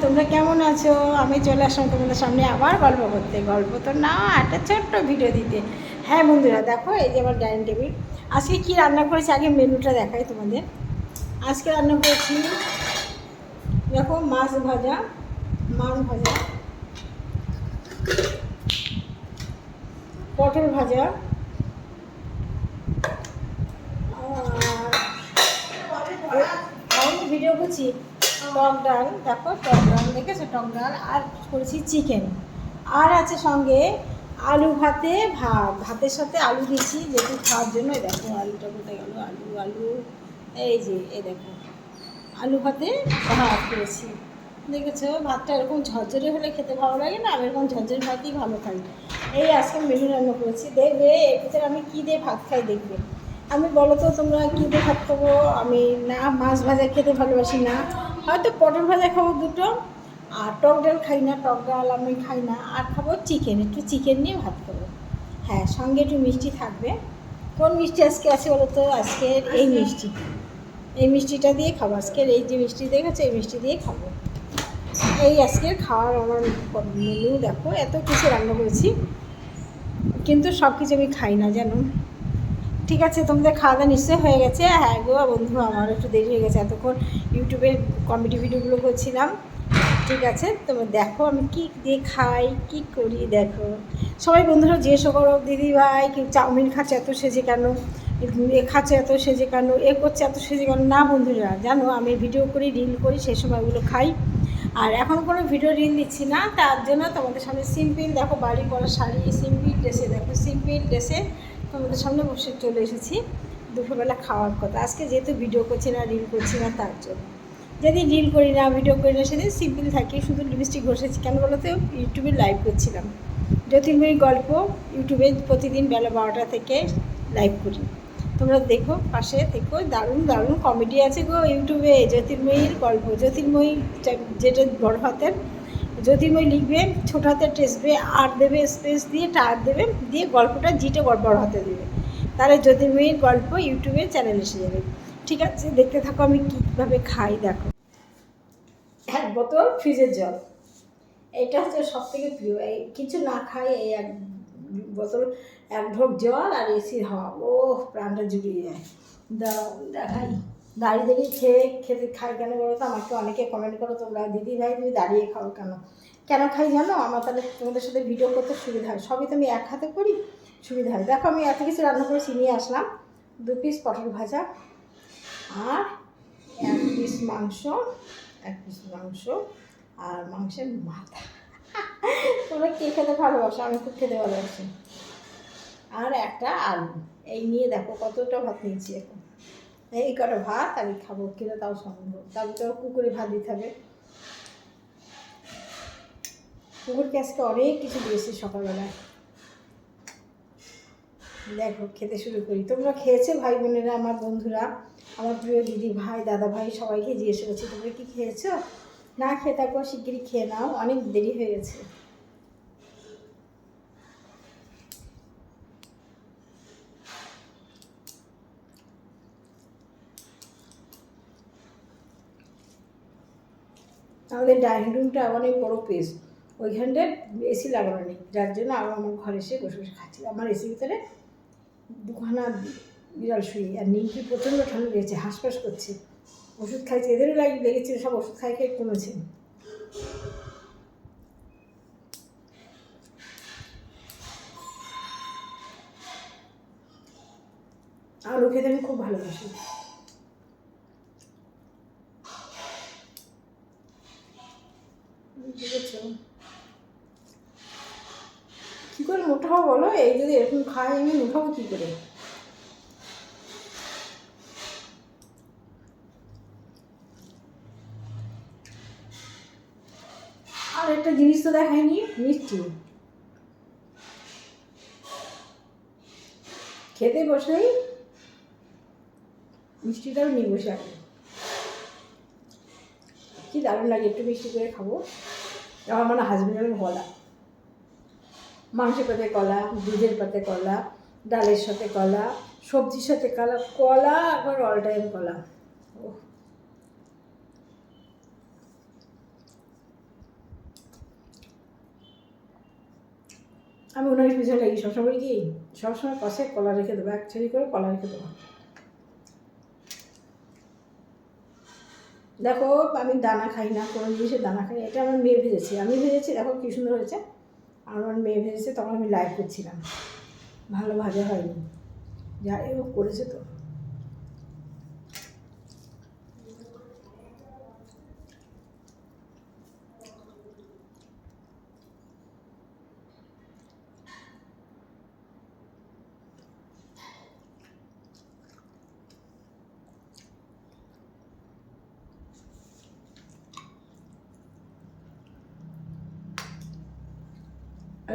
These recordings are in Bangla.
তোমরা কেমন আছো? আমি চলে আসলাম তোমাদের সামনে আবার গল্প করতে, গল্প তো না, একটা ছোট্ট ভিডিও দিতে। হ্যাঁ বন্ধুরা, দেখো এই যে আমার ডাইনিং টেবিল। আজকে কি রান্না করেছি আগে মেনুটা দেখাই তোমাদের। আজকে রান্না করেছি দেখো মাছ ভাজা, পটল ভাজা, আর ভিডিও করছি টক ডাল। দেখো টক ডাল দেখেছো, টক ডাল আর করেছি চিকেন। আর আছে সঙ্গে আলু ভাতে ভাত, ভাতের সাথে আলু দিয়েছি যেহেতু খাওয়ার জন্য। দেখো আলুটা কোথায় গেল, আলু আলু এই যে এই দেখো আলু ভাতে ভাত করেছি। দেখেছো ভাতটা এরকম ঝরঝরে হলে খেতে ভালো লাগে না, আমি এরকম ঝরঝরে ভাতই ভালো খাই। এই আজকে মেনু রান্না করেছি, দেখবে এর ভিতরে আমি কী দিয়ে ভাত খাই দেখবে। আমি বলো তো তোমরা কী দিয়ে ভাত খাবো? আমি না মাছ ভাজা খেতে ভালোবাসি না, হয়তো পটল ভাজা খাবো দুটো, আর টক ডাল খাই না, টক ডাল আমি খাই না। আর খাবো চিকেন, একটু চিকেন নিয়ে ভাত খাবো। হ্যাঁ, সঙ্গে একটু মিষ্টি থাকবে। কোন মিষ্টি আজকে আছে বলো তো? আজকের এই মিষ্টি, এই মিষ্টিটা দিয়ে খাবো। আজকের এই যে মিষ্টি দেখেছো, এই মিষ্টি দিয়ে খাবো। এই আজকের খাওয়ার আমার মেনু। দেখো এত কিছু রান্না করেছি, কিন্তু সব কিছু আমি খাই না জানো। ঠিক আছে, তোমাদের খাওয়া দাওয়া নিশ্চয়ই হয়ে গেছে। হ্যাঁ গো বন্ধু, আমার একটু দেরি হয়ে গেছে, এতক্ষণ ইউটিউবে কমেডি ভিডিওগুলো করছিলাম। ঠিক আছে, তোমরা দেখো আমি কী দিয়ে খাই, কী করি দেখো। সবাই বন্ধুরা জিজ্ঞেস করো, দিদি ভাই কি চাউমিন খাচ্ছে এত সেজে কেন, এ খাচ্ছে এত সেজে কেন, এ করছে এত সেজে কেন। না বন্ধুরা, জানো আমি ভিডিও করি, রিল করি, সেই সময়গুলো খাই। আর এখন কোনো ভিডিও রিল দিচ্ছি না, তার জন্য তোমাদের সামনে সিম্পল দেখো বাড়ি করা শাড়ি, সিম্পল ড্রেসে, দেখো সিম্পল ড্রেসে তোমাদের সামনে বসে চলে এসেছি। দুপুরবেলা খাওয়ার কথা আজকে, যেহেতু ভিডিও করছি না, রিল করছি না, তার জন্য। যেদিন রিল করি না, ভিডিও করি না, সেদিন সিম্পল থাকি, শুধু লিপস্টিক ঘষেছি। কেন বলো তো? ইউটিউবে লাইভ করছিলাম, জ্যোতির্ময়ী গল্প ইউটিউবে প্রতিদিন বেলা 12টা থেকে লাইভ করি। তোমরা দেখো, পাশে দেখো, দারুণ দারুণ কমেডি আছে গো ইউটিউবে। জ্যোতির্ময়ীর গল্প, জ্যোতির্ময়ী যেটা বড় হাতের জ্যোতির্ময়ী লিখবে, ছোট হাতে টেসবে, আর দেবে স্পেস দিয়ে, টার দেবে, দিয়ে গল্পটা জিটে বড় হাতে দেবে, তাহলে জ্যোতির্ময়ীর গল্প ইউটিউবে চ্যানেল এসে যাবে। ঠিক আছে, দেখতে থাকো আমি কীভাবে খাই দেখো। এক বোতল ফ্রিজের জল, এটা হচ্ছে সব থেকে প্রিয়। এই কিছু না খাই, এই এক বোতল, এক ঢোক জল আর এসির হাওয়া, ও প্রাণটা জুড়িয়ে যায়। দেখাই দাঁড়িয়ে দাঁড়িয়ে খেতে খাই কেন বলো তো? আমাকে অনেকে কমেন্ট করো তোমরা, দিদি ভাই তুমি দাঁড়িয়ে খাও কেন? কেন খাই জানো? আমার তাহলে তোমাদের সাথে ভিডিও করতে সুবিধা হয়, সবই তো আমি এক হাতে করি, সুবিধা হয়। দেখো আমি এত কিছু রান্না করে নিয়ে আসলাম। 2 পিস পটল ভাজা, আর 1 পিস মাংস, 1 পিস মাংস, আর মাংসের মাথা। তোমরা কে খেতে ভালোবাসো? আমি খুব খেতে ভালোবাসি। আর একটা আলু, এই নিয়ে দেখো কতটা ভাত নিয়েছি এখন। এই কটা ভাত আমি খাবো কিনা তাও সম্ভব, তারপর তো কুকুরে ভাত দিতে হবে। কুকুরকে আজকে অনেক কিছু দিয়েছি সকালবেলায়। দেখো খেতে শুরু করি। তোমরা খেয়েছো ভাই বোনেরা, আমার বন্ধুরা, আমার প্রিয় দিদি ভাই, দাদা ভাই, সবাইকে জিজ্ঞেস করছি তোমরা কি খেয়েছো? না খেয়ে থাকো শিগগিরই খেয়ে নাও, অনেক দেরি হয়ে গেছে। আমাদের ডাইনিং রুমটা অনেক বড় পেস, ওইখানটায় এসি লাগানো নেই, যার জন্য আমার ঘরে এসে বসে বসে খাচ্ছি। আমার এসির ভিতরে দুখানা বিড়াল শুয়ে, আর নীলকি প্রচণ্ড ঠান্ডা লেগেছে, হাঁসফাঁস করছে, ওষুধ খাইছে, এদেরও লেগেছিল, সব ওষুধ খাই খাই কমেছে। আলু খেতে আমি খুব ভালোবাসি। বুঝেছো কী করে মোটা হবো বলো? এই যদি এরকম খাই আমি, মোটাবো কী করে? আর একটা জিনিস তো দেখায়নি, মিষ্টি। খেতে বসলেই মিষ্টিটাও নিয়ে বসে আছে, কি দারুণ লাগে, একটু মিষ্টি করে খাবো। আমার মানে হাজবেন্ডের গলা, মাংসের পাতে কলা, দুধের পাতে কলা, ডালের সাথে কলা, সবজির সাথে কলা, কলা আবার অল টাইম কলা। ও আমি ওনার পিছনে লাগি সবসময় কি সবসময় পাশে কলা রেখে দেবো, এক ছড়ি করে কলা রেখে দেবো। দেখো আমি দানা খাই না, কোনো জিনিসের দানা খাই না। এটা আমার মেয়ে ভেজেছি, আমি ভেজেছি, দেখো কী সুন্দর হয়েছে। আমার মেয়ে ভেজেছে, তখন আমি লাইভ করছিলাম, ভালো ভাজা হয়নি, যাই হোক করেছে তো।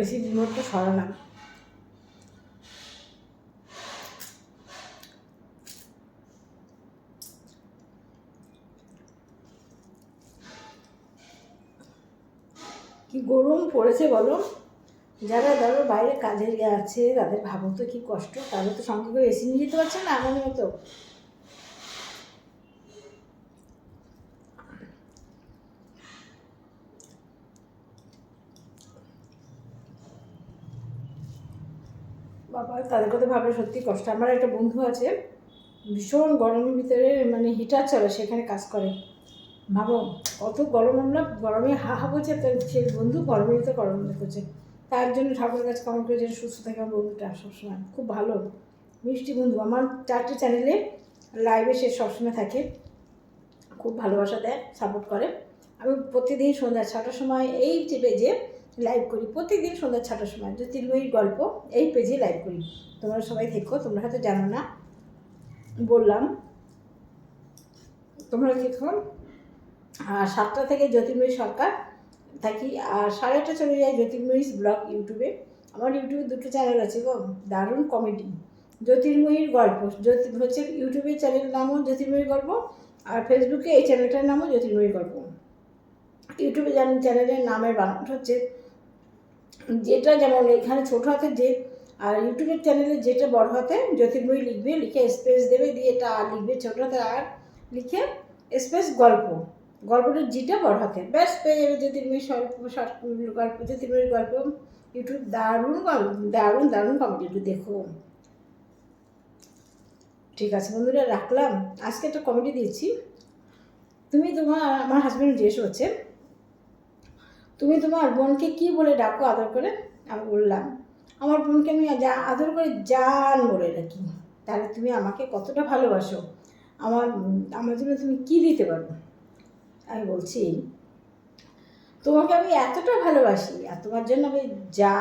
এসি রিমোটটা সরালাম। কি গরম পড়েছে বলো, যারা ধরো বাইরে কাজে আছে তাদের ভাবো তো কী কষ্ট, তাদের তো সঙ্গে করে এসি নিয়ে যেতে পারছে না আমাদের মতো। বাবা তাদের কথা ভাবলে সত্যি কষ্ট। আমার একটা বন্ধু আছে, ভীষণ গরমের ভিতরে মানে হিটার চলে, সেখানে কাজ করে। ভাবো কত গরম, আমরা গরমে হা হা বলছে, সে বন্ধু গরমের ভিতরে গরম করছে। তার জন্য ঠাকুরের কাছে কমেন্ট করে যেন সুস্থ থাকে আমার বন্ধুটা সবসময়, খুব ভালো মিষ্টি বন্ধু। আমার 4টে চ্যানেলে লাইভে সে সবসময় থাকে, খুব ভালোবাসা দেয়, সাপোর্ট করে। আমি প্রতিদিন সন্ধ্যা 6টার সময় এই যে পেজে লাইভ করি, প্রতিদিন সন্ধ্যা 6টার সময় জ্যোতির্ময়ীর গল্প এই পেজে লাইভ করি। তোমরা সবাই দেখো, তোমরা হয়তো জানো না, বললাম তোমরা দেখো। আর 7টা থেকে জ্যোতির্ময়ী সরকার থাকি, আর 8:30 চলে যায় জ্যোতির্ময়ী ব্লগ ইউটিউবে। আমার ইউটিউবে 2টো চ্যানেল আছে গো, দারুণ কমেডি। জ্যোতির্ময়ীর গল্প হচ্ছে ইউটিউবের চ্যানেলের নামও জ্যোতির্ময়ীর গল্প, আর ফেসবুকে এই চ্যানেলটার নামও জ্যোতির্ময়ীর গল্প। ইউটিউবে চ্যানেলের নামের বানানটা হচ্ছে যেটা, যেমন এখানে ছোটো হাতে যে, আর ইউটিউবের চ্যানেলে যেটা বড় হাতে জ্যোতির্ময়ী লিখবে, লিখে স্পেস দেবে, দিয়ে এটা আর লিখবে ছোটো হাতে, আর লিখে স্পেস গল্প, গল্পটা যেটা বড় হাতে, ব্যাস পেয়ে যাবে জ্যোতির্ময়ী গল্প, জ্যোতির্ময়ীর গল্প। ইউটিউব দারুণ দারুণ দারুণ কমেডি, একটু দেখো। ঠিক আছে বন্ধুরা, রাখলাম। আজকে একটা কমেডি দিয়েছি। আমার হাজব্যান্ড জিজ্ঞেস হচ্ছে, তুমি তোমার বোনকে কি বলে ডাকো আদর করে? আমি বললাম আমার বোনকে আমি যা আদর করে জান বলে ডাকি। তাহলে তুমি আমাকে কতটা ভালোবাসো, আমার জন্য তুমি কি দিতে পারো? আমি বলছি তোমাকে আমি এতটা ভালোবাসি, আর তোমার জন্য আমি যা।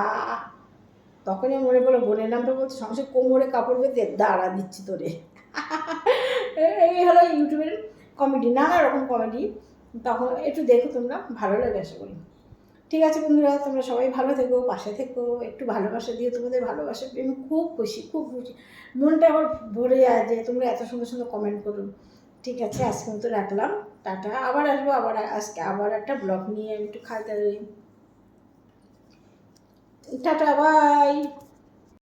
তখনই মনে পড়লো বোনের নামটা বলছে, সঙ্গে কোমরে কাপড় বেঁধে দাঁড়া দিচ্ছি তোরে। এই হলো ইউটিউবের কমেডি, নানা রকম কমেডি। তখন একটু দেখো তোমরা, ভালো লাগে আশা করি। ঠিক আছে বন্ধুরা, তোমরা সবাই ভালো থেকো, পাশে থেকো, একটু ভালোবাসা দিও। তোমাদের ভালোবাসা আমি খুব খুশি, খুব খুশি, মনটা আবার ভরে যায় যে তোমরা এত সুন্দর সুন্দর কমেন্ট করো। ঠিক আছে, আজকে মতো রাখলাম, টাটা। আবার আসবো, আজকে আবার একটা ব্লগ নিয়ে একটু খাইতে। Tata, by.